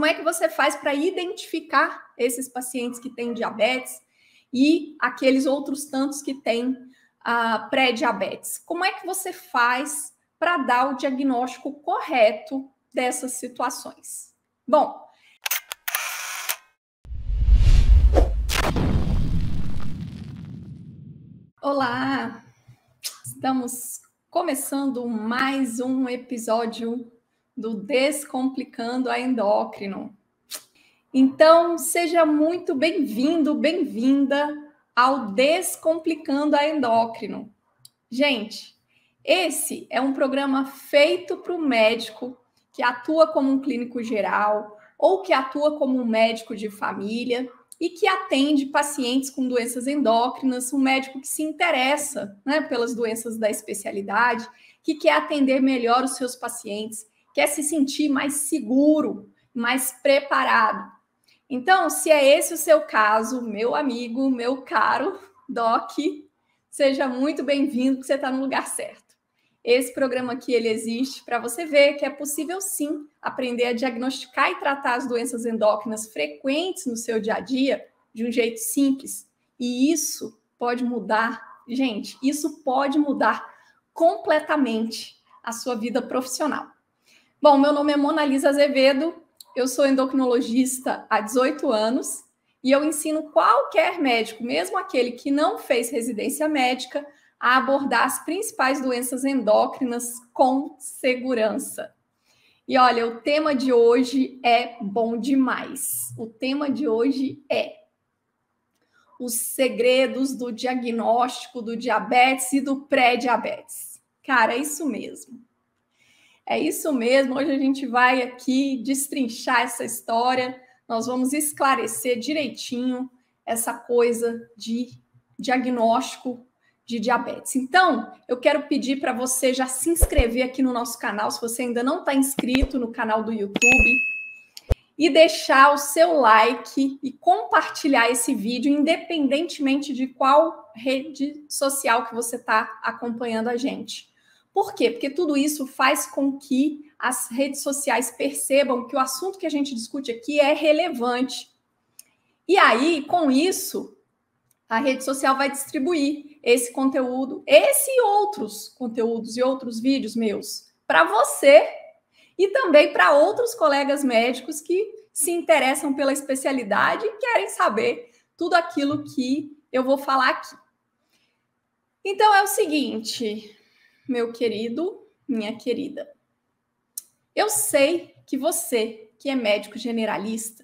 como é que você faz para identificar esses pacientes que têm diabetes e aqueles outros tantos que têm pré-diabetes? Como é que você faz para dar o diagnóstico correto dessas situações? Bom, olá! Estamos começando mais um episódio do Descomplicando a Endócrino. Então, seja muito bem-vindo, bem-vinda ao Descomplicando a Endócrino. Gente, esse é um programa feito para o médico que atua como um clínico geral ou que atua como um médico de família e que atende pacientes com doenças endócrinas, um médico que se interessa, né, pelas doenças da especialidade, que quer atender melhor os seus pacientes, quer se sentir mais seguro, mais preparado. Então, se é esse o seu caso, meu amigo, meu caro Doc, seja muito bem-vindo, que você está no lugar certo. Esse programa aqui, ele existe para você ver que é possível, sim, aprender a diagnosticar e tratar as doenças endócrinas frequentes no seu dia a dia de um jeito simples. E isso pode mudar, gente, isso pode mudar completamente a sua vida profissional. Bom, meu nome é Mona Lisa Azevedo, eu sou endocrinologista há 18 anos e eu ensino qualquer médico, mesmo aquele que não fez residência médica, a abordar as principais doenças endócrinas com segurança. E olha, o tema de hoje é bom demais. O tema de hoje é os segredos do diagnóstico do diabetes e do pré-diabetes. Cara, é isso mesmo. É isso mesmo. Hoje a gente vai aqui destrinchar essa história. Nós vamos esclarecer direitinho essa coisa de diagnóstico de diabetes. Então, eu quero pedir para você já se inscrever aqui no nosso canal, se você ainda não está inscrito no canal do YouTube, e deixar o seu like e compartilhar esse vídeo, independentemente de qual rede social que você está acompanhando a gente. Por quê? Porque tudo isso faz com que as redes sociais percebam que o assunto que a gente discute aqui é relevante. E aí, com isso, a rede social vai distribuir esse conteúdo, esse e outros conteúdos e outros vídeos meus para você e também para outros colegas médicos que se interessam pela especialidade e querem saber tudo aquilo que eu vou falar aqui. Então é o seguinte, meu querido, minha querida, eu sei que você, que é médico generalista,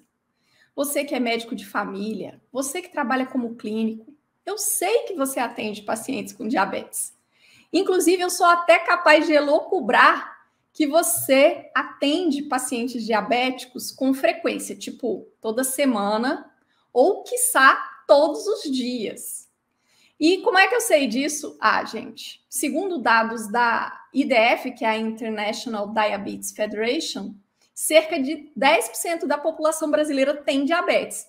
você que é médico de família, você que trabalha como clínico, eu sei que você atende pacientes com diabetes. Inclusive, eu sou até capaz de elocubrar que você atende pacientes diabéticos com frequência, tipo toda semana ou, quiçá, todos os dias. E como é que eu sei disso? Gente, segundo dados da IDF, que é a International Diabetes Federation, cerca de 10% da população brasileira tem diabetes.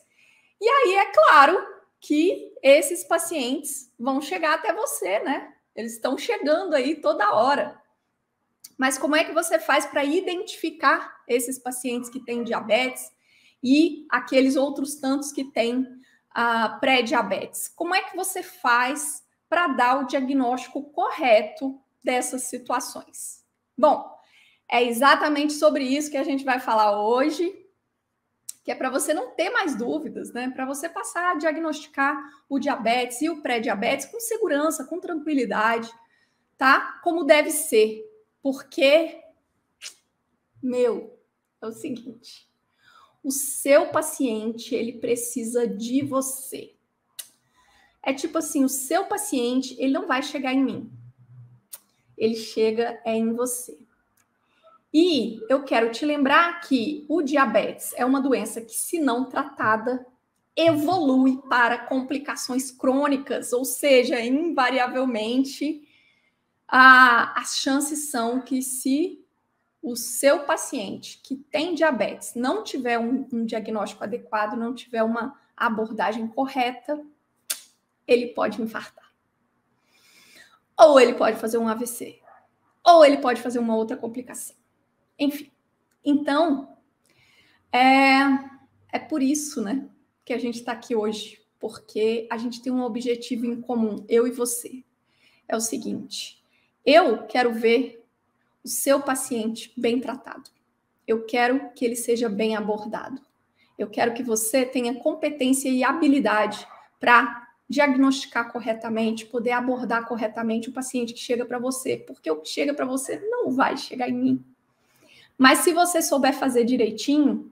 E aí, é claro que esses pacientes vão chegar até você, né? Eles estão chegando aí toda hora. Mas como é que você faz para identificar esses pacientes que têm diabetes e aqueles outros tantos que têm pré-diabetes? Como é que você faz para dar o diagnóstico correto dessas situações? Bom, é exatamente sobre isso que a gente vai falar hoje, que é para você não ter mais dúvidas, né? Para você passar a diagnosticar o diabetes e o pré-diabetes com segurança, com tranquilidade, tá? Como deve ser. Porque, é o seguinte, o seu paciente, ele precisa de você. É tipo assim, o seu paciente, ele não vai chegar em mim. Ele chega em você. E eu quero te lembrar que o diabetes é uma doença que, se não tratada, evolui para complicações crônicas, ou seja, invariavelmente, as chances são que, se o seu paciente que tem diabetes não tiver um diagnóstico adequado, não tiver uma abordagem correta, ele pode infartar. Ou ele pode fazer um AVC. Ou ele pode fazer uma outra complicação. Enfim. Então, É por isso, né, que a gente está aqui hoje, porque a gente tem um objetivo em comum, eu e você. É o seguinte, eu quero ver o seu paciente bem tratado. Eu quero que ele seja bem abordado. Eu quero que você tenha competência e habilidade para diagnosticar corretamente, poder abordar corretamente o paciente que chega para você, porque o que chega para você não vai chegar em mim. Mas se você souber fazer direitinho,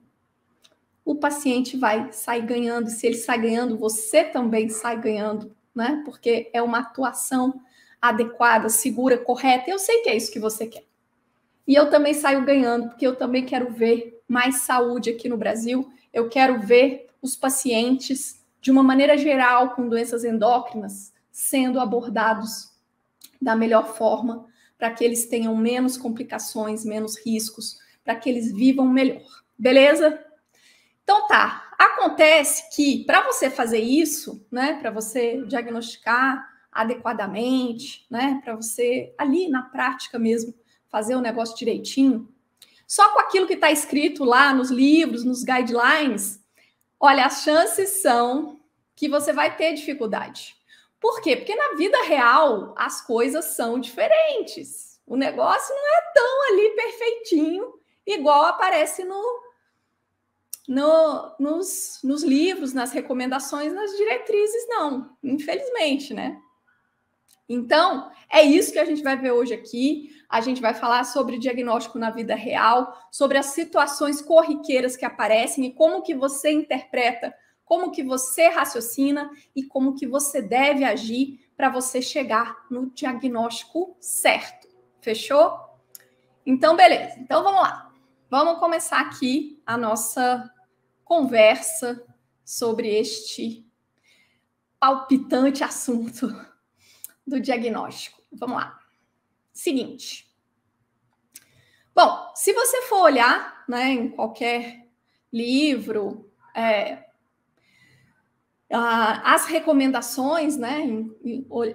o paciente vai sair ganhando. Se ele sai ganhando, você também sai ganhando, né? Porque é uma atuação adequada, segura, correta. Eu sei que é isso que você quer. E eu também saio ganhando, porque eu também quero ver mais saúde aqui no Brasil. Eu quero ver os pacientes, de uma maneira geral, com doenças endócrinas, sendo abordados da melhor forma, para que eles tenham menos complicações, menos riscos, para que eles vivam melhor. Beleza? Então tá, acontece que para você fazer isso, né, para você diagnosticar adequadamente, né, para você ali na prática mesmo fazer o negócio direitinho, só com aquilo que está escrito lá nos livros, nos guidelines, olha, as chances são que você vai ter dificuldade. Por quê? Porque na vida real as coisas são diferentes. O negócio não é tão ali perfeitinho, igual aparece nos livros, nas recomendações, nas diretrizes, não. Infelizmente, né? Então, é isso que a gente vai ver hoje aqui. A gente vai falar sobre diagnóstico na vida real, sobre as situações corriqueiras que aparecem e como que você interpreta, como que você raciocina e como que você deve agir para você chegar no diagnóstico certo. Fechou? Então, beleza. Então, vamos lá. Vamos começar aqui a nossa conversa sobre este palpitante assunto do diagnóstico. Vamos lá. Seguinte. Bom, se você for olhar, né, em qualquer livro, as recomendações, né,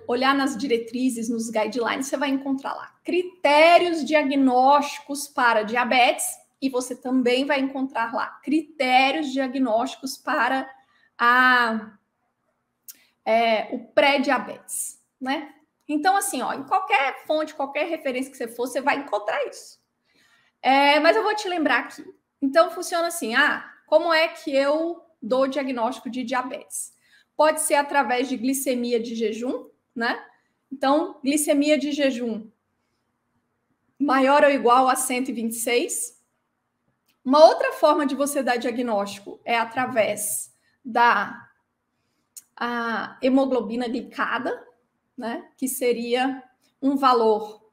olhar nas diretrizes, nos guidelines, você vai encontrar lá critérios diagnósticos para diabetes e você também vai encontrar lá critérios diagnósticos para o pré-diabetes, né? Então, assim, ó, em qualquer fonte, qualquer referência que você for, você vai encontrar isso. Mas eu vou te lembrar aqui. Então, funciona assim, como é que eu dou o diagnóstico de diabetes? Pode ser através de glicemia de jejum, né? Então, glicemia de jejum maior ou igual a 126. Uma outra forma de você dar diagnóstico é através da hemoglobina glicada, né? Que seria um valor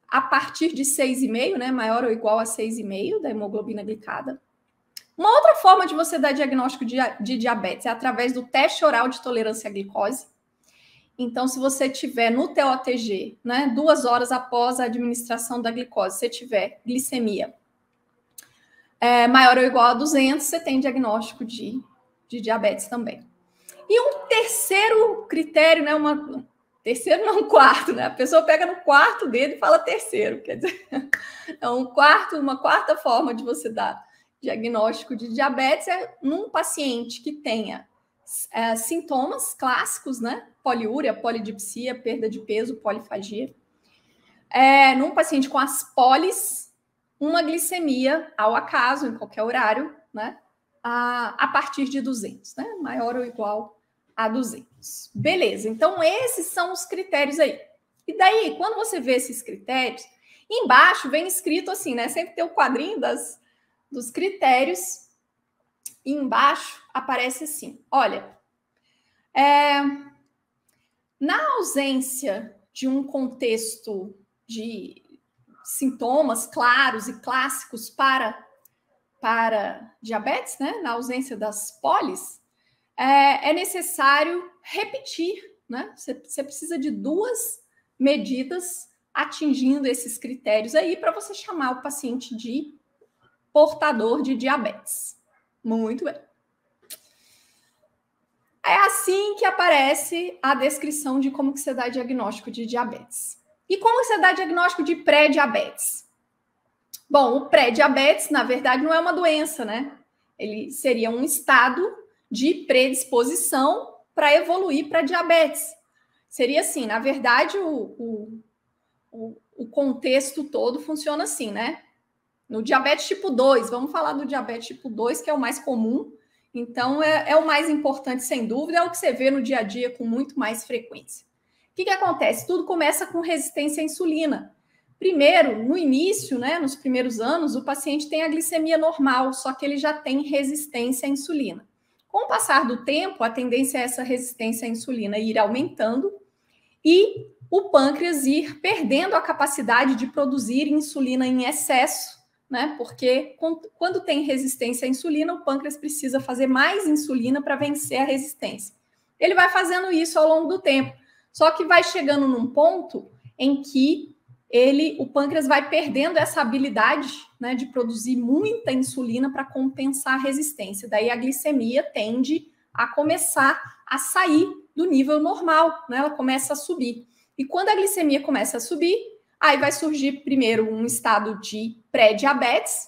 a partir de 6,5, né? Maior ou igual a 6,5 da hemoglobina glicada. Uma outra forma de você dar diagnóstico de diabetes é através do teste oral de tolerância à glicose. Então, se você tiver no TOTG, né, 2 horas após a administração da glicose, se tiver glicemia maior ou igual a 200, você tem diagnóstico de diabetes também. E um terceiro critério, né, terceiro não, quarto, né? A pessoa pega no quarto dedo e fala terceiro, quer dizer, é uma quarta forma de você dar diagnóstico de diabetes é num paciente que tenha sintomas clássicos, né? Poliúria, polidipsia, perda de peso, polifagia. Num paciente com as polis, uma glicemia ao acaso, em qualquer horário, né? A partir de 200, né? Maior ou igual a 200. Beleza, então esses são os critérios aí. E daí, quando você vê esses critérios, embaixo vem escrito assim, né? Sempre tem o quadrinho dos critérios, e embaixo aparece assim, olha, na ausência de um contexto de sintomas claros e clássicos para diabetes, né? Na ausência das polis, é necessário repetir, né? Você precisa de 2 medidas atingindo esses critérios aí para você chamar o paciente de portador de diabetes. Muito bem. É assim que aparece a descrição de como que você dá diagnóstico de diabetes. E como você dá diagnóstico de pré-diabetes? Bom, o pré-diabetes, na verdade, não é uma doença, né? Ele seria um estado de predisposição para evoluir para diabetes. Seria assim, na verdade, o contexto todo funciona assim, né? No diabetes tipo 2, vamos falar do diabetes tipo 2, que é o mais comum. Então, é o mais importante, sem dúvida, é o que você vê no dia a dia com muito mais frequência. O que acontece? Tudo começa com resistência à insulina. Primeiro, no início, né, nos primeiros anos, o paciente tem a glicemia normal, só que ele já tem resistência à insulina. Com o passar do tempo, a tendência é essa resistência à insulina ir aumentando e o pâncreas ir perdendo a capacidade de produzir insulina em excesso, né? Porque quando tem resistência à insulina, o pâncreas precisa fazer mais insulina para vencer a resistência. Ele vai fazendo isso ao longo do tempo, só que vai chegando num ponto em que o pâncreas vai perdendo essa habilidade, né, de produzir muita insulina para compensar a resistência. Daí a glicemia tende a começar a sair do nível normal, né? Ela começa a subir. E quando a glicemia começa a subir, aí vai surgir primeiro um estado de pré-diabetes,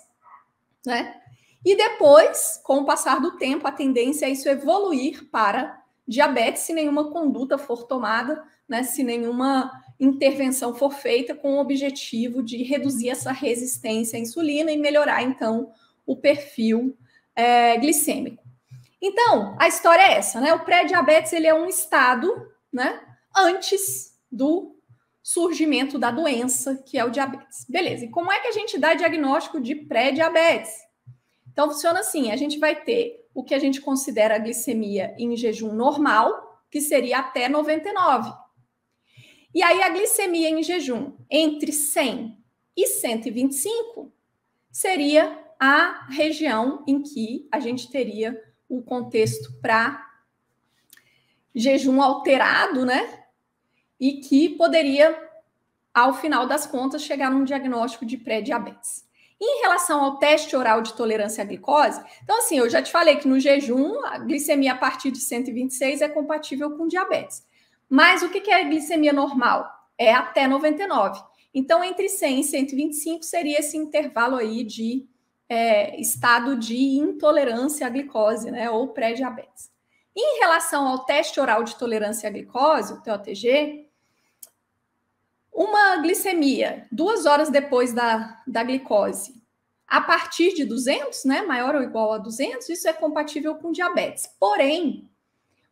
né? E depois, com o passar do tempo, a tendência é isso evoluir para diabetes se nenhuma conduta for tomada, né? Se nenhuma intervenção for feita com o objetivo de reduzir essa resistência à insulina e melhorar, então, o perfil glicêmico. Então, a história é essa, né? O pré-diabetes, ele é um estado, né, antes do surgimento da doença, que é o diabetes. Beleza, e como é que a gente dá diagnóstico de pré-diabetes? Então, funciona assim, a gente vai ter o que a gente considera a glicemia em jejum normal, que seria até 99. E aí, a glicemia em jejum entre 100 e 125 seria a região em que a gente teria o contexto para jejum alterado, né? E que poderia, ao final das contas, chegar num diagnóstico de pré-diabetes. Em relação ao teste oral de tolerância à glicose, então, assim, eu já te falei que no jejum, a glicemia a partir de 126 é compatível com diabetes. Mas o que é a glicemia normal? É até 99. Então, entre 100 e 125 seria esse intervalo aí de estado de intolerância à glicose, né, ou pré-diabetes. Em relação ao teste oral de tolerância à glicose, o TOTG, uma glicemia 2 horas depois da glicose, a partir de 200, né, maior ou igual a 200, isso é compatível com diabetes. Porém,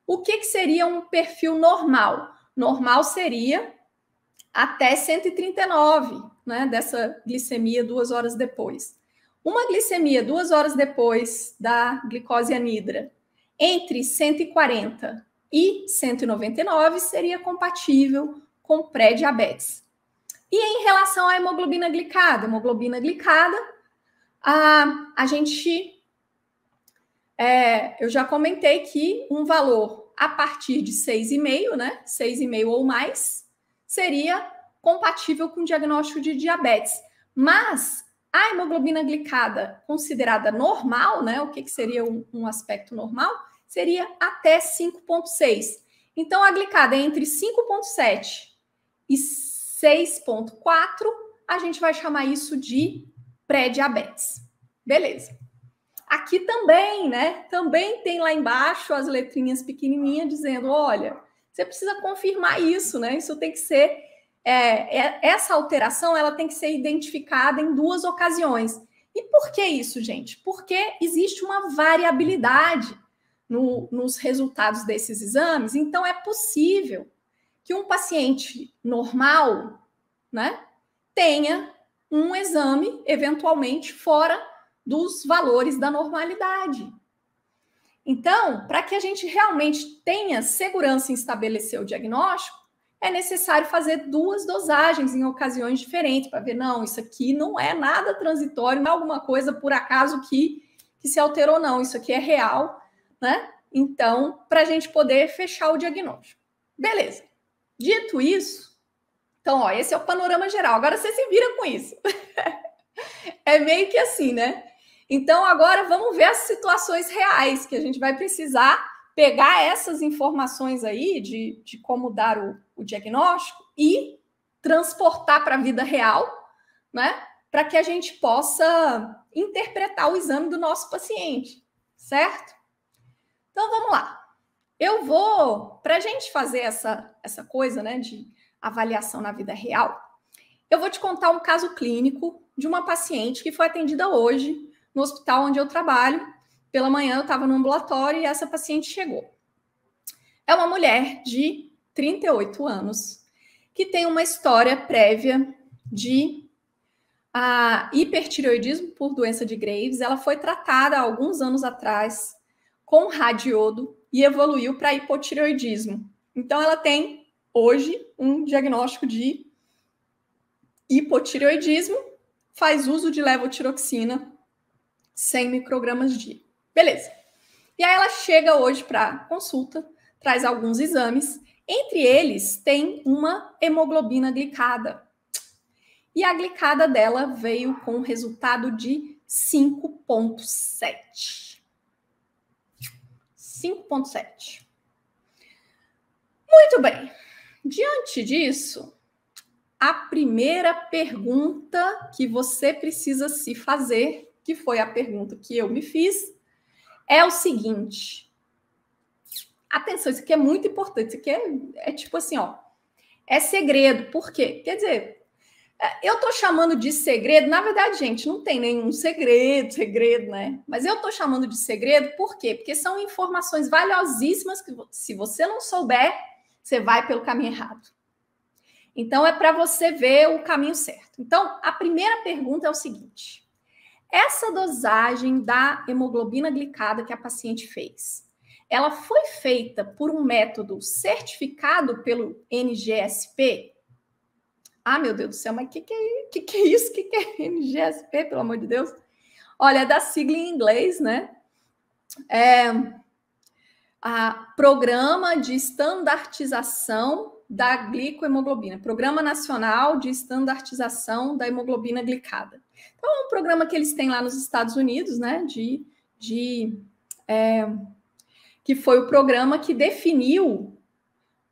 o que seria um perfil normal? Normal seria até 139, né, dessa glicemia 2 horas depois. Uma glicemia 2 horas depois da glicose anidra, entre 140 e 199, seria compatível com pré-diabetes. E em relação à hemoglobina glicada, a gente, eu já comentei que um valor a partir de 6,5, né, 6,5 ou mais, seria compatível com o diagnóstico de diabetes. Mas a hemoglobina glicada considerada normal, né, o que seria um aspecto normal, seria até 5,6. Então, a glicada entre 5,7 e 6,4, a gente vai chamar isso de pré-diabetes. Beleza. Aqui também, né? Também tem lá embaixo as letrinhas pequenininhas dizendo, olha, você precisa confirmar isso, né? Isso tem que ser, essa alteração, ela tem que ser identificada em 2 ocasiões. E por que isso, gente? Porque existe uma variabilidade nos resultados desses exames, então é possível que um paciente normal, né, tenha um exame, eventualmente, fora dos valores da normalidade. Então, para que a gente realmente tenha segurança em estabelecer o diagnóstico, é necessário fazer 2 dosagens em ocasiões diferentes, para ver, não, isso aqui não é nada transitório, não é alguma coisa por acaso que se alterou, não, isso aqui é real, né? Então, para a gente poder fechar o diagnóstico. Beleza. Dito isso, então, ó, esse é o panorama geral. Agora você se vira com isso. É meio que assim, né? Então, agora vamos ver as situações reais que a gente vai precisar pegar essas informações aí de como dar o diagnóstico e transportar para a vida real, né? Para que a gente possa interpretar o exame do nosso paciente. certo? Então, vamos lá. Eu vou, para a gente fazer essa coisa, né, de avaliação na vida real, eu vou te contar um caso clínico de uma paciente que foi atendida hoje no hospital onde eu trabalho. Pela manhã eu estava no ambulatório e essa paciente chegou. É uma mulher de 38 anos que tem uma história prévia de hipertireoidismo por doença de Graves. Ela foi tratada há alguns anos atrás com radiodo e evoluiu para hipotireoidismo. Então, ela tem hoje um diagnóstico de hipotireoidismo, faz uso de levotiroxina 100 microgramas dia. Beleza. E aí ela chega hoje para consulta, traz alguns exames. Entre eles, tem uma hemoglobina glicada. E a glicada dela veio com resultado de 5,7. 5,7. Muito bem. Diante disso, a primeira pergunta que você precisa se fazer, que foi a pergunta que eu me fiz, é o seguinte. Atenção, isso aqui é muito importante. Isso aqui é tipo assim, ó. É segredo. Por quê? Quer dizer, eu tô chamando de segredo. Na verdade, gente, não tem nenhum segredo, né? Mas eu tô chamando de segredo por quê? Porque são informações valiosíssimas que, se você não souber, você vai pelo caminho errado. Então, é para você ver o caminho certo. Então, a primeira pergunta é o seguinte. Essa dosagem da hemoglobina glicada que a paciente fez, ela foi feita por um método certificado pelo NGSP? Ah, meu Deus do céu, mas o que é isso? O que é NGSP, pelo amor de Deus? Olha, é da sigla em inglês, né? Programa de Estandartização da Glicohemoglobina. Programa Nacional de Estandartização da Hemoglobina Glicada. Então, é um programa que eles têm lá nos Estados Unidos, né? Que foi o programa que definiu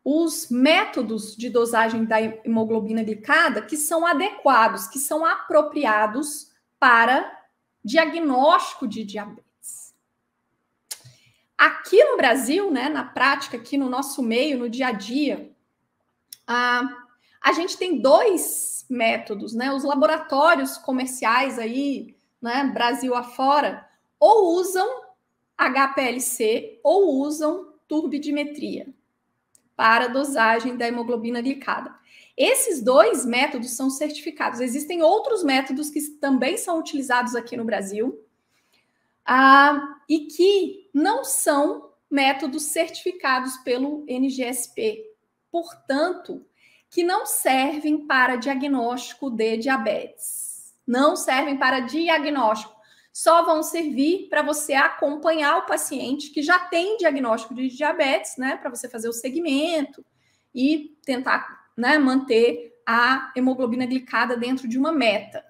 os métodos de dosagem da hemoglobina glicada que são adequados, que são apropriados para diagnóstico de diabetes. Aqui no Brasil, né, na prática, aqui no nosso meio, no dia a dia, a gente tem dois métodos, né? Os laboratórios comerciais aí, né, Brasil afora, ou usam HPLC ou usam turbidimetria para dosagem da hemoglobina glicada. Esses dois métodos são certificados. Existem outros métodos que também são utilizados aqui no Brasil e que não são métodos certificados pelo NGSP. Portanto, que não servem para diagnóstico de diabetes. Não servem para diagnóstico. Só vão servir para você acompanhar o paciente que já tem diagnóstico de diabetes, né? Para você fazer o segmento e tentar, né, manter a hemoglobina glicada dentro de uma meta,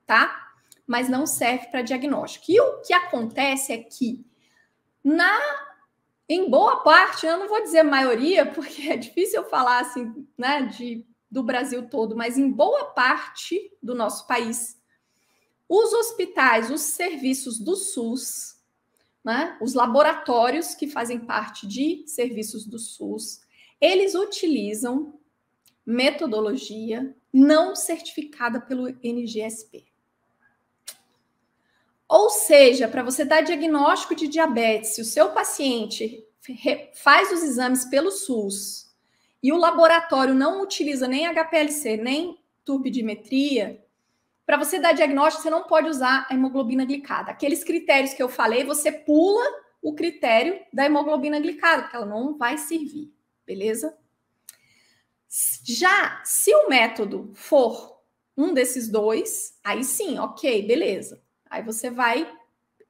tá? Mas não serve para diagnóstico. E o que acontece é que, em boa parte, eu não vou dizer maioria, porque é difícil eu falar assim, né, do Brasil todo, mas em boa parte do nosso país, os hospitais, os serviços do SUS, né, os laboratórios que fazem parte de serviços do SUS, eles utilizam metodologia não certificada pelo NGSP. Ou seja, para você dar diagnóstico de diabetes, se o seu paciente faz os exames pelo SUS e o laboratório não utiliza nem HPLC, nem turbidimetria, para você dar diagnóstico, você não pode usar a hemoglobina glicada. Aqueles critérios que eu falei, você pula o critério da hemoglobina glicada, porque ela não vai servir, beleza? Já se o método for um desses dois, aí sim, ok, beleza. Aí você vai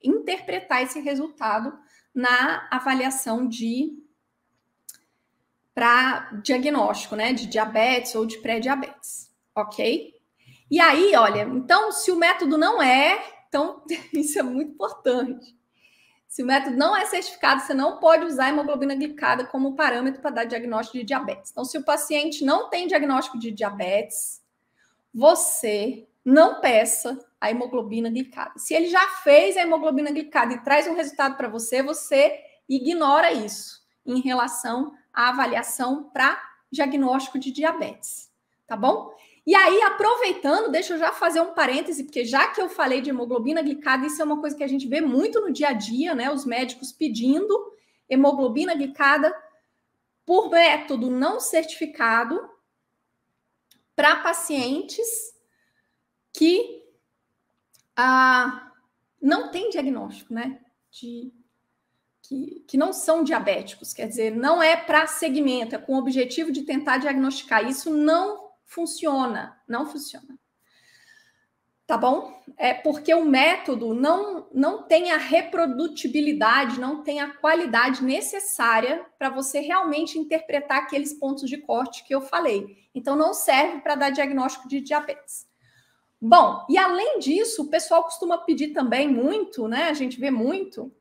interpretar esse resultado na avaliação para diagnóstico, né, de diabetes ou de pré-diabetes, ok? E aí, olha, então, se o método não então, isso é muito importante. Se o método não é certificado, você não pode usar a hemoglobina glicada como parâmetro para dar diagnóstico de diabetes. Então, se o paciente não tem diagnóstico de diabetes, você não peça a hemoglobina glicada. Se ele já fez a hemoglobina glicada e traz um resultado para você, você ignora isso em relação à avaliação para diagnóstico de diabetes, tá bom? E aí, aproveitando, deixa eu já fazer um parêntese, porque já que eu falei de hemoglobina glicada, isso é uma coisa que a gente vê muito no dia a dia, né? Os médicos pedindo hemoglobina glicada por método não certificado para pacientes que não têm diagnóstico, né? Que não são diabéticos, quer dizer, não é para segmento, é com o objetivo de tentar diagnosticar. Isso não funciona, não funciona. Tá bom? É porque o método não tem a reprodutibilidade, não tem a qualidade necessária para você realmente interpretar aqueles pontos de corte que eu falei. Então, não serve para dar diagnóstico de diabetes. Bom, e além disso, o pessoal costuma pedir também muito, né? A gente vê muito,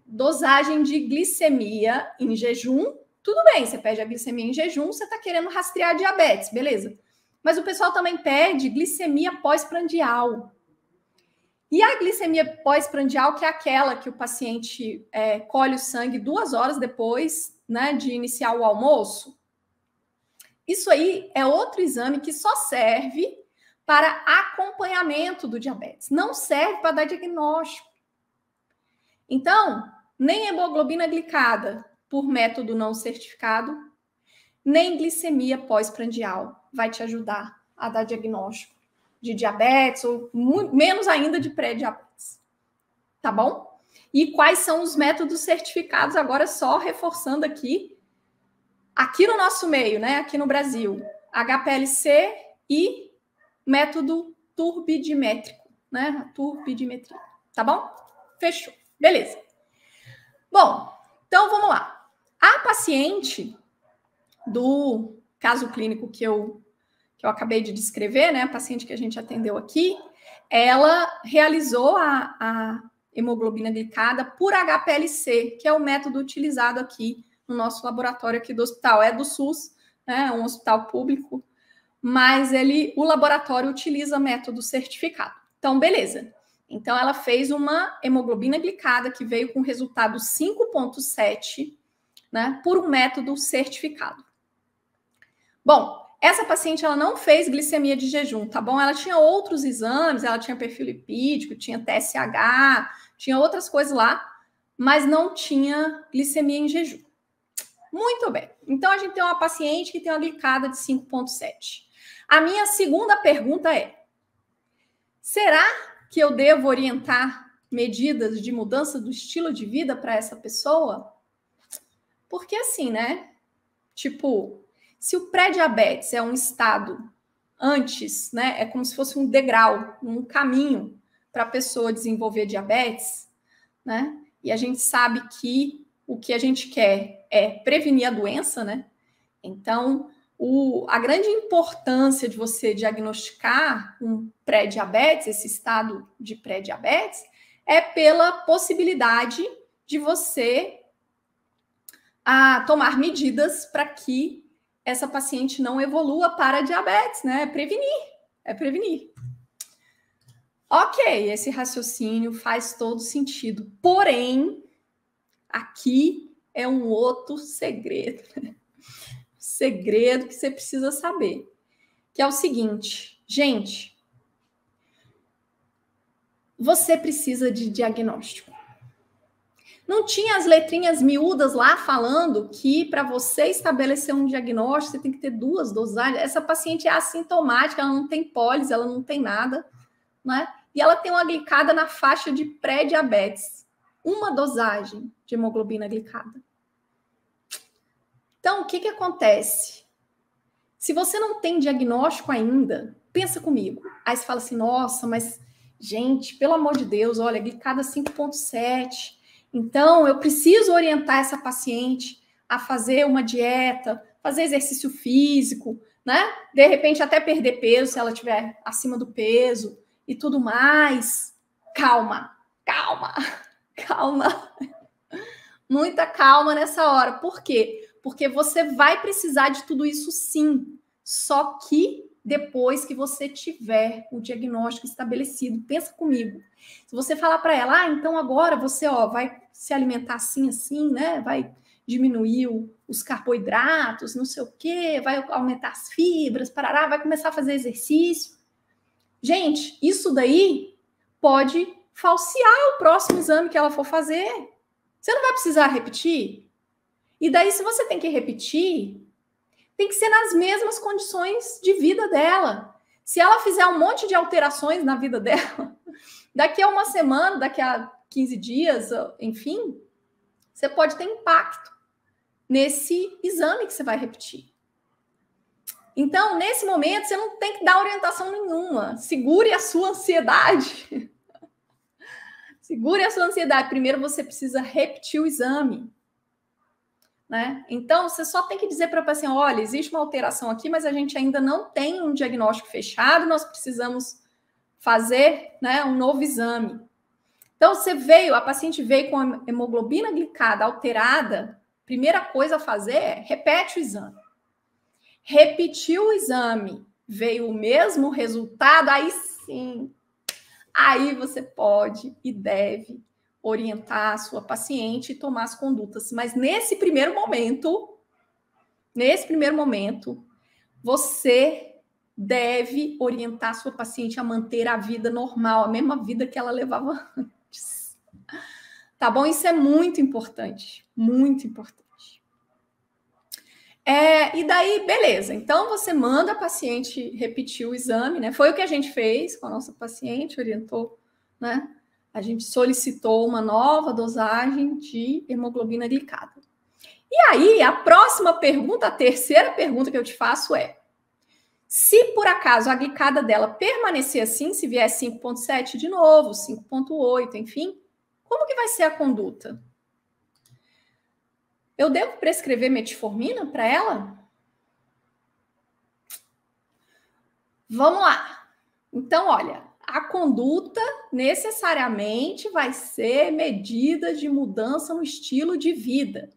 dosagem de glicemia em jejum. Tudo bem, você pede a glicemia em jejum, você está querendo rastrear diabetes, beleza. Mas o pessoal também pede glicemia pós-prandial. E a glicemia pós-prandial, que é aquela que o paciente colhe o sangue 2 horas depois, né, de iniciar o almoço. Isso aí é outro exame que só serve para acompanhamento do diabetes. Não serve para dar diagnóstico. Então, nem hemoglobina glicada por método não certificado, nem glicemia pós-prandial vai te ajudar a dar diagnóstico de diabetes, ou menos ainda de pré-diabetes. Tá bom? E quais são os métodos certificados? Agora, só reforçando aqui no nosso meio, né? Aqui no Brasil, HPLC e método turbidimétrico, né? Turbidimetria. Tá bom? Fechou. Beleza. Bom, então vamos lá. A paciente do caso clínico que eu acabei de descrever, né, a paciente que a gente atendeu aqui, ela realizou a hemoglobina glicada por HPLC, que é o método utilizado aqui no nosso laboratório aqui do hospital. É do SUS, né, é um hospital público, mas o laboratório utiliza método certificado. Então, beleza. Então, ela fez uma hemoglobina glicada que veio com resultado 5,7, né, por um método certificado. Bom, essa paciente ela não fez glicemia de jejum, tá bom? Ela tinha outros exames, ela tinha perfil lipídico, tinha TSH, tinha outras coisas lá, mas não tinha glicemia em jejum. Muito bem. Então, a gente tem uma paciente que tem uma glicada de 5,7. A minha segunda pergunta é: será que eu devo orientar medidas de mudança do estilo de vida para essa pessoa? Porque assim, né? Tipo, se o pré-diabetes é um estado antes, né? É como se fosse um degrau, um caminho para a pessoa desenvolver diabetes, né? E a gente sabe que o que a gente quer é prevenir a doença, né? Então, a grande importância de você diagnosticar um pré-diabetes, esse estado de pré-diabetes, é pela possibilidade de você tomar medidas para que essa paciente não evolua para diabetes, né? É prevenir. Ok, esse raciocínio faz todo sentido. Porém, aqui é um outro segredo. Segredo que você precisa saber. Que é o seguinte, gente. Você precisa de diagnóstico. Não tinha as letrinhas miúdas lá falando que para você estabelecer um diagnóstico, você tem que ter 2 dosagens. Essa paciente é assintomática, ela não tem pólice, ela não tem nada, né? E ela tem uma glicada na faixa de pré-diabetes. 1 dosagem de hemoglobina glicada. Então, o que acontece? Se você não tem diagnóstico ainda, pensa comigo. Aí você fala assim, nossa, mas, gente, pelo amor de Deus, olha, glicada 5,7. Então, eu preciso orientar essa paciente a fazer uma dieta, fazer exercício físico, né? De repente, até perder peso, se ela estiver acima do peso e tudo mais. Calma, calma, calma. Muita calma nessa hora. Por quê? Porque você vai precisar de tudo isso sim. Só que depois que você tiver o diagnóstico estabelecido. Pensa comigo. Se você falar para ela, então agora você vai se alimentar assim, né? Vai diminuir os carboidratos, não sei o quê, vai aumentar as fibras, parará, vai começar a fazer exercício. Gente, isso daí pode falsear o próximo exame que ela for fazer. Você não vai precisar repetir. E daí, se você tem que repetir, tem que ser nas mesmas condições de vida dela. Se ela fizer um monte de alterações na vida dela, daqui a uma semana, daqui a 15 dias, enfim, você pode ter impacto nesse exame que você vai repetir. Então, nesse momento, você não tem que dar orientação nenhuma. Segure a sua ansiedade. Segure a sua ansiedade. Primeiro, você precisa repetir o exame. Né? Então, você só tem que dizer para o paciente, olha, existe uma alteração aqui, mas a gente ainda não tem um diagnóstico fechado, nós precisamos fazer, né, um novo exame. Então, a paciente veio com a hemoglobina glicada alterada, primeira coisa a fazer é repete o exame. Repetiu o exame, veio o mesmo resultado, aí sim, aí você pode e deve orientar a sua paciente e tomar as condutas. Mas nesse primeiro momento, você deve orientar a sua paciente a manter a vida normal, a mesma vida que ela levava antes. Tá bom? Isso é muito importante, muito importante. E daí, beleza. Então, você manda a paciente repetir o exame, né? Foi o que a gente fez com a nossa paciente, orientou, né? A gente solicitou uma nova dosagem de hemoglobina glicada. E aí, a próxima pergunta, a terceira pergunta que eu te faço é: se por acaso a glicada dela permanecer assim, se vier 5,7 de novo, 5,8, enfim, como que vai ser a conduta? Eu devo prescrever metformina para ela? Vamos lá. Então, olha, a conduta necessariamente vai ser medida de mudança no estilo de vida.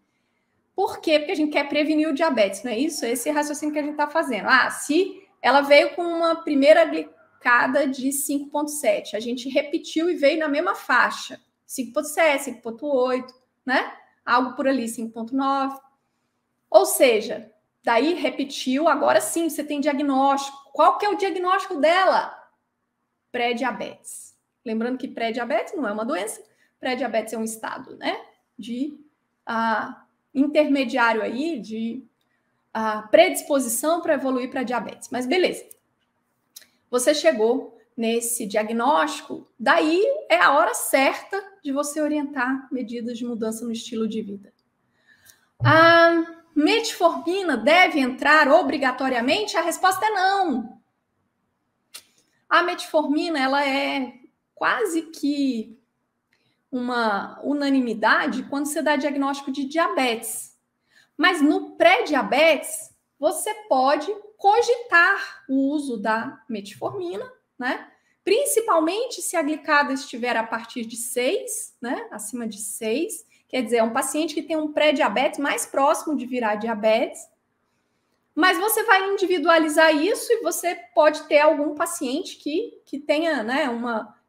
Por quê? Porque a gente quer prevenir o diabetes, não é isso? Esse é o raciocínio que a gente está fazendo. Se ela veio com uma primeira glicada de 5,7, a gente repetiu e veio na mesma faixa, 5,7, 5,8, né? Algo por ali, 5,9. Ou seja, daí repetiu, agora sim, você tem diagnóstico. Qual que é o diagnóstico dela? Pré-diabetes. Lembrando que pré-diabetes não é uma doença, pré-diabetes é um estado, né? De intermediário aí, de predisposição para evoluir para diabetes. Mas beleza. Você chegou nesse diagnóstico, daí é a hora certa de você orientar medidas de mudança no estilo de vida. A metformina deve entrar obrigatoriamente? A resposta é não. A metformina, ela é quase que uma unanimidade quando você dá diagnóstico de diabetes. Mas no pré-diabetes, você pode cogitar o uso da metformina, né? Principalmente se a glicada estiver a partir de 6, né? Acima de 6. Quer dizer, é um paciente que tem um pré-diabetes mais próximo de virar diabetes. Mas você vai individualizar isso e você pode ter algum paciente que tenha, né,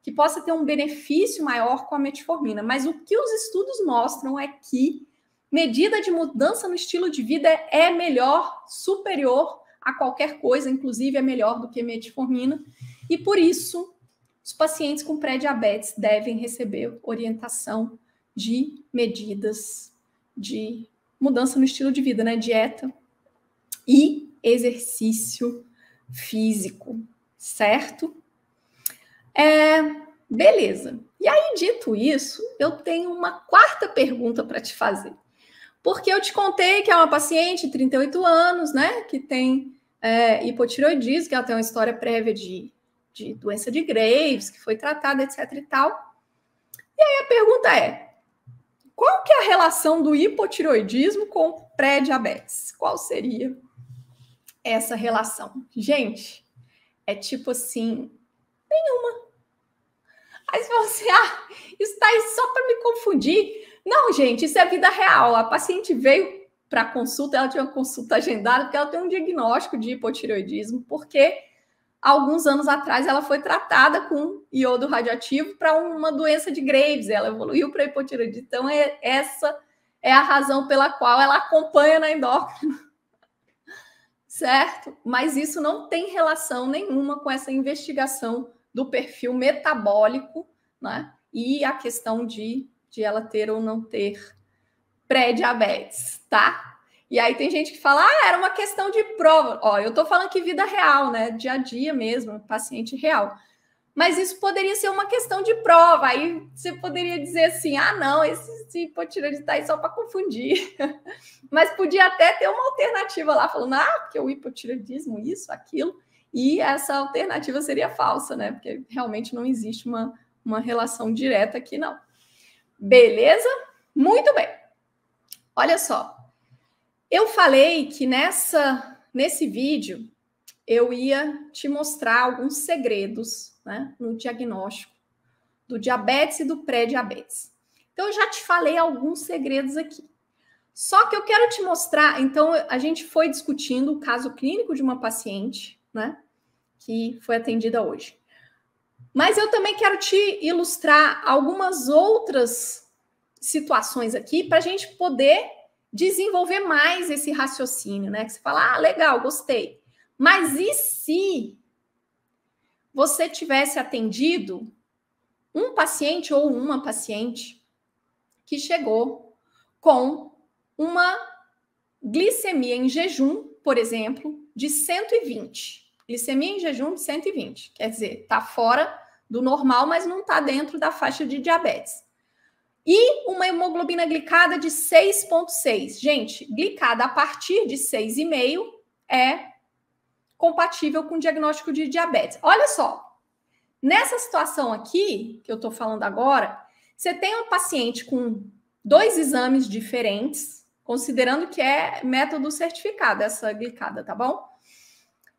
que possa ter um benefício maior com a metformina. Mas o que os estudos mostram é que medida de mudança no estilo de vida é melhor, superior a qualquer coisa, inclusive é melhor do que metformina. E por isso, os pacientes com pré-diabetes devem receber orientação de medidas de mudança no estilo de vida, né? Dieta e exercício físico, certo? Beleza. E aí, dito isso, eu tenho uma quarta pergunta para te fazer. Porque eu te contei que é uma paciente de 38 anos, né? Que tem hipotireoidismo, que ela tem uma história prévia de doença de Graves, que foi tratada, etc e tal. E aí a pergunta é: qual que é a relação do hipotireoidismo com pré-diabetes? Qual seria essa relação? Gente, é tipo assim, nenhuma. Aí você fala assim, isso tá aí só para me confundir. Não, gente, isso é vida real. A paciente veio para consulta, ela tinha uma consulta agendada, porque ela tem um diagnóstico de hipotireoidismo, porque alguns anos atrás ela foi tratada com iodo radioativo para uma doença de Graves, ela evoluiu para hipotireoidismo. Então, essa é a razão pela qual ela acompanha na endócrina, certo? Mas isso não tem relação nenhuma com essa investigação do perfil metabólico, né? E a questão de ela ter ou não ter pré-diabetes, tá? E aí tem gente que fala, era uma questão de prova. Ó, eu tô falando que vida real, né? Dia a dia mesmo, paciente real. Mas isso poderia ser uma questão de prova. Aí você poderia dizer assim, não, esse hipotireoidismo tá aí só para confundir. Mas podia até ter uma alternativa lá, falando, porque o hipotireoidismo, isso, aquilo. E essa alternativa seria falsa, né? Porque realmente não existe uma relação direta aqui, não. Beleza? Muito bem. Olha só. Eu falei que nesse vídeo eu ia te mostrar alguns segredos, né, no diagnóstico do diabetes e do pré-diabetes. Então, eu já te falei alguns segredos aqui. Só que eu quero te mostrar, então, a gente foi discutindo o caso clínico de uma paciente, né, que foi atendida hoje. Mas eu também quero te ilustrar algumas outras situações aqui para a gente poder desenvolver mais esse raciocínio, né? Que você fala, legal, gostei. Mas e se você tivesse atendido um paciente ou uma paciente que chegou com uma glicemia em jejum, por exemplo, de 120. Glicemia em jejum de 120. Quer dizer, está fora do normal, mas não está dentro da faixa de diabetes. E uma hemoglobina glicada de 6,6. Gente, glicada a partir de 6,5 é compatível com o diagnóstico de diabetes. Olha só, nessa situação aqui, que eu estou falando agora, você tem um paciente com 2 exames diferentes, considerando que é método certificado essa glicada, tá bom?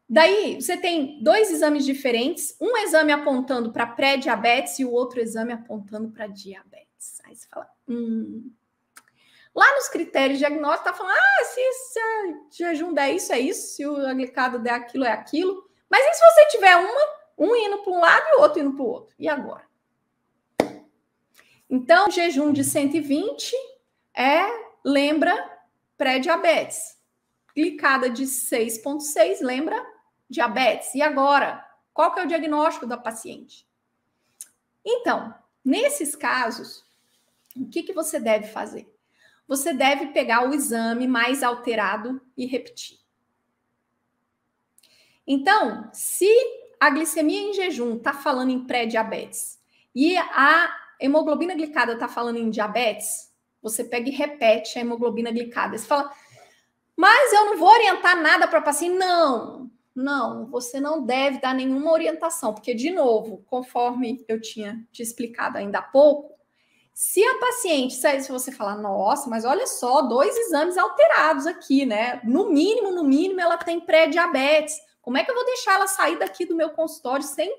Daí, você tem 2 exames diferentes, um exame apontando para pré-diabetes e o outro exame apontando para diabetes. Aí você fala, Lá nos critérios diagnósticos, tá falando, se jejum der isso, é isso, se a glicada der aquilo, é aquilo. Mas e se você tiver um indo para um lado e o outro indo para o outro? E agora? Então, jejum de 120 lembra pré-diabetes. Glicada de 6,6 lembra diabetes. E agora? Qual que é o diagnóstico da paciente? Então, nesses casos, o que você deve fazer? Você deve pegar o exame mais alterado e repetir. Então, se a glicemia em jejum está falando em pré-diabetes e a hemoglobina glicada está falando em diabetes, você pega e repete a hemoglobina glicada. Você fala, mas eu não vou orientar nada para o paciente. Não, você não deve dar nenhuma orientação, porque, de novo, conforme eu tinha te explicado ainda há pouco, se a paciente, se você falar, nossa, mas olha só, 2 exames alterados aqui, né? No mínimo, ela tem pré-diabetes. Como é que eu vou deixar ela sair daqui do meu consultório sem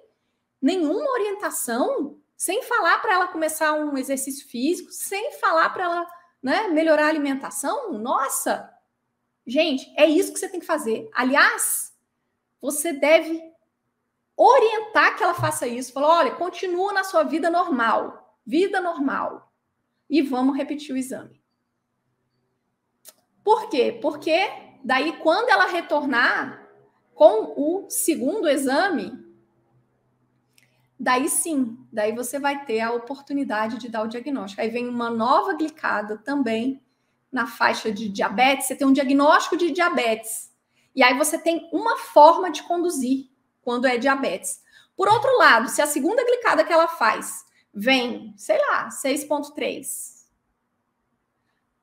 nenhuma orientação? Sem falar para ela começar um exercício físico? Sem falar para ela, né, melhorar a alimentação? Nossa! Gente, é isso que você tem que fazer. Aliás, você deve orientar que ela faça isso. Falar, olha, continua na sua vida normal. Vida normal. E vamos repetir o exame. Por quê? Porque daí, quando ela retornar com o segundo exame, daí sim, daí você vai ter a oportunidade de dar o diagnóstico. Aí vem uma nova glicada também na faixa de diabetes. Você tem um diagnóstico de diabetes. E aí você tem uma forma de conduzir quando é diabetes. Por outro lado, se a segunda glicada que ela faz vem, sei lá, 6,3.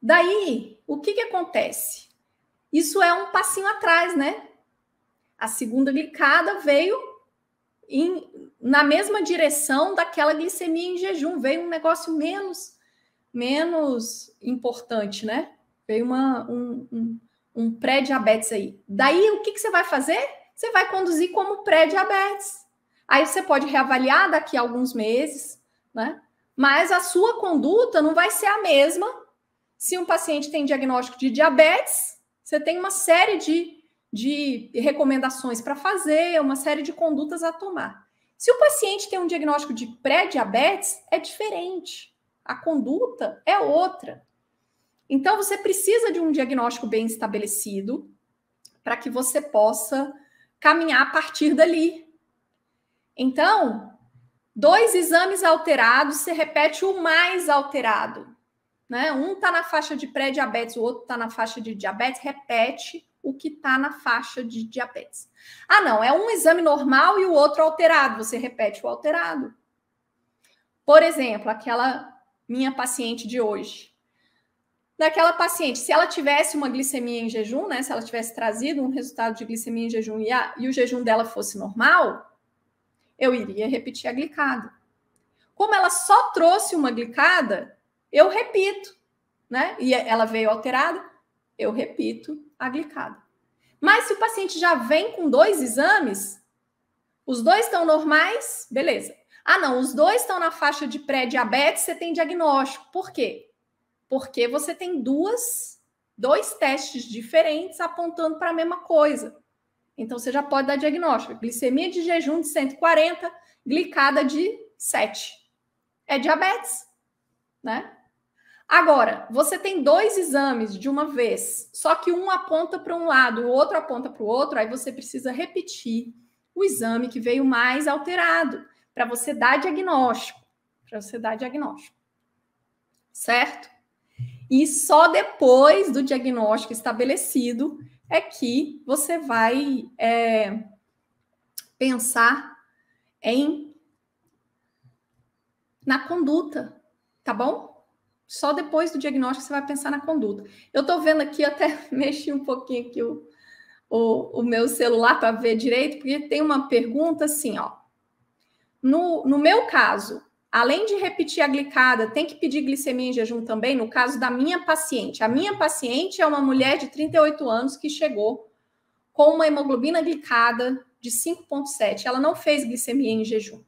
Daí, o que acontece? Isso é um passinho atrás, né? A segunda glicada veio na mesma direção daquela glicemia em jejum. Veio um negócio menos importante, né? Veio um pré-diabetes aí. Daí, o que você vai fazer? Você vai conduzir como pré-diabetes. Aí você pode reavaliar daqui a alguns meses, né? Mas a sua conduta não vai ser a mesma Se um paciente tem diagnóstico de diabetes, você tem uma série de recomendações para fazer, uma série de condutas a tomar. Se o paciente tem um diagnóstico de pré-diabetes, é diferente. A conduta é outra. Então, você precisa de um diagnóstico bem estabelecido para que você possa caminhar a partir dali. Então, 2 exames alterados, você repete o mais alterado. Né? Um está na faixa de pré-diabetes, o outro está na faixa de diabetes, repete o que está na faixa de diabetes. Ah, não, é um exame normal e o outro alterado, você repete o alterado. Por exemplo, aquela minha paciente de hoje. Daquela paciente, se ela tivesse uma glicemia em jejum, né, se ela tivesse trazido um resultado de glicemia em jejum e o jejum dela fosse normal, eu iria repetir a glicada. Como ela só trouxe uma glicada, eu repito, né? E ela veio alterada, eu repito a glicada. Mas se o paciente já vem com 2 exames, os 2 estão normais, beleza. Ah, não, os 2 estão na faixa de pré-diabetes, você tem diagnóstico. Por quê? Porque você tem 2 testes diferentes apontando para a mesma coisa. Então, você já pode dar diagnóstico. Glicemia de jejum de 140, glicada de 7. É diabetes, né? Agora, você tem 2 exames de uma vez, só que um aponta para um lado, o outro aponta para o outro, aí você precisa repetir o exame que veio mais alterado, para você dar diagnóstico. Certo? E só depois do diagnóstico estabelecido é que você vai pensar na conduta, tá bom? Só depois do diagnóstico você vai pensar na conduta. Eu estou vendo aqui, eu até mexi um pouquinho aqui o meu celular para ver direito, porque tem uma pergunta assim, ó. No meu caso, além de repetir a glicada, tem que pedir glicemia em jejum também? No caso da minha paciente. A minha paciente é uma mulher de 38 anos que chegou com uma hemoglobina glicada de 5,7. Ela não fez glicemia em jejum.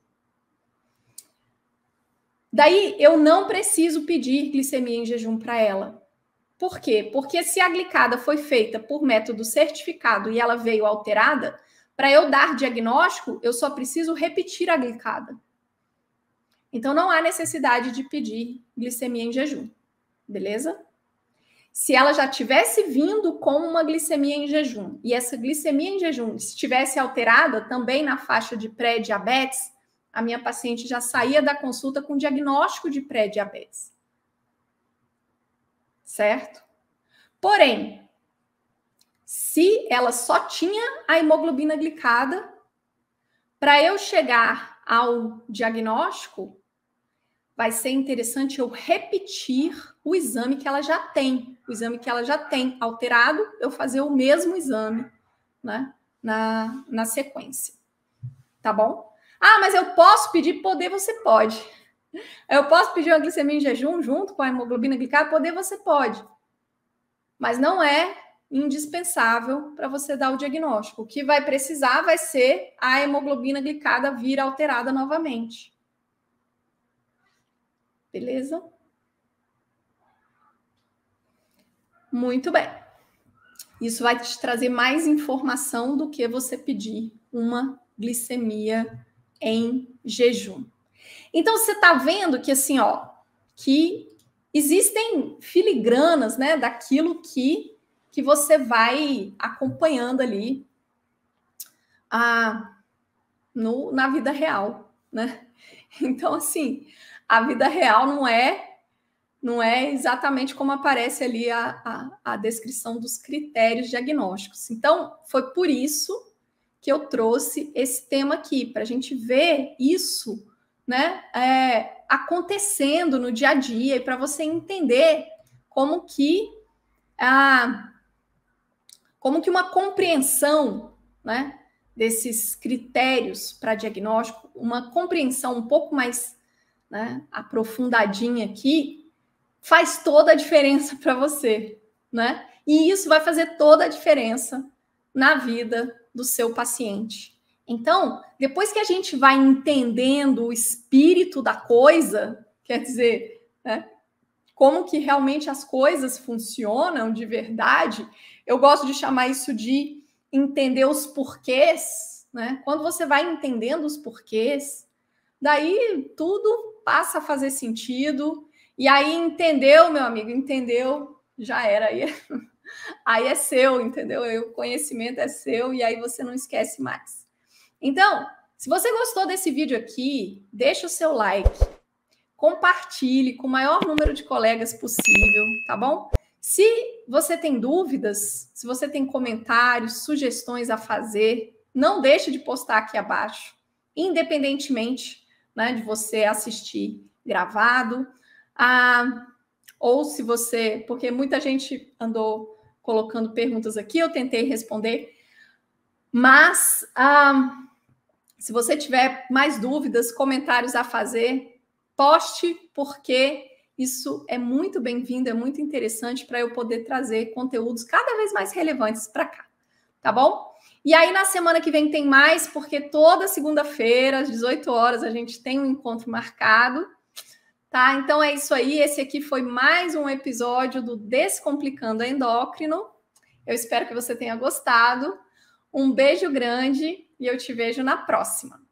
Daí, eu não preciso pedir glicemia em jejum para ela. Por quê? Porque se a glicada foi feita por método certificado e ela veio alterada, para eu dar diagnóstico, eu só preciso repetir a glicada. Então, não há necessidade de pedir glicemia em jejum, beleza? Se ela já tivesse vindo com uma glicemia em jejum e essa glicemia em jejum estivesse alterada também na faixa de pré-diabetes, a minha paciente já saía da consulta com diagnóstico de pré-diabetes. Certo? Porém, se ela só tinha a hemoglobina glicada, para eu chegar ao diagnóstico, vai ser interessante eu repetir o exame que ela já tem. O exame que ela já tem alterado, eu fazer o mesmo exame, né, na sequência. Tá bom? Ah, mas eu posso pedir? Poder, você pode. Eu posso pedir uma glicemia em jejum junto com a hemoglobina glicada? Poder, você pode. Mas não é indispensável para você dar o diagnóstico. O que vai precisar vai ser a hemoglobina glicada vir alterada novamente. Beleza? Muito bem. Isso vai te trazer mais informação do que você pedir uma glicemia em jejum. Então, você está vendo que, assim, ó, que existem filigranas, né, daquilo que você vai acompanhando ali na vida real, né? Então, assim, a vida real não é exatamente como aparece ali a descrição dos critérios diagnósticos. Então, foi por isso que eu trouxe esse tema aqui, para a gente ver isso, né, acontecendo no dia a dia, e para você entender como que uma compreensão, né, desses critérios para diagnóstico, uma compreensão um pouco mais, né, aprofundadinha aqui, faz toda a diferença para você, né? E isso vai fazer toda a diferença na vida do seu paciente. Então, depois que a gente vai entendendo o espírito da coisa, quer dizer, né, como que realmente as coisas funcionam de verdade, eu gosto de chamar isso de entender os porquês, né? Quando você vai entendendo os porquês, daí tudo passa a fazer sentido. E aí entendeu, meu amigo, entendeu, já era. Aí é seu, entendeu? O conhecimento é seu e aí você não esquece mais. Então, se você gostou desse vídeo aqui, deixa o seu like, compartilhe com o maior número de colegas possível, tá bom? Se você tem dúvidas, se você tem comentários, sugestões a fazer, não deixe de postar aqui abaixo, independentemente, né, de você assistir gravado, ou se você, porque muita gente andou colocando perguntas aqui, eu tentei responder, mas se você tiver mais dúvidas, comentários a fazer, poste, porque isso é muito bem-vindo, é muito interessante para eu poder trazer conteúdos cada vez mais relevantes para cá, tá bom? E aí, na semana que vem tem mais, porque toda segunda-feira, às 18 horas, a gente tem um encontro marcado, tá? Então é isso aí, esse aqui foi mais um episódio do Descomplicando a Endócrino. Eu espero que você tenha gostado. Um beijo grande e eu te vejo na próxima.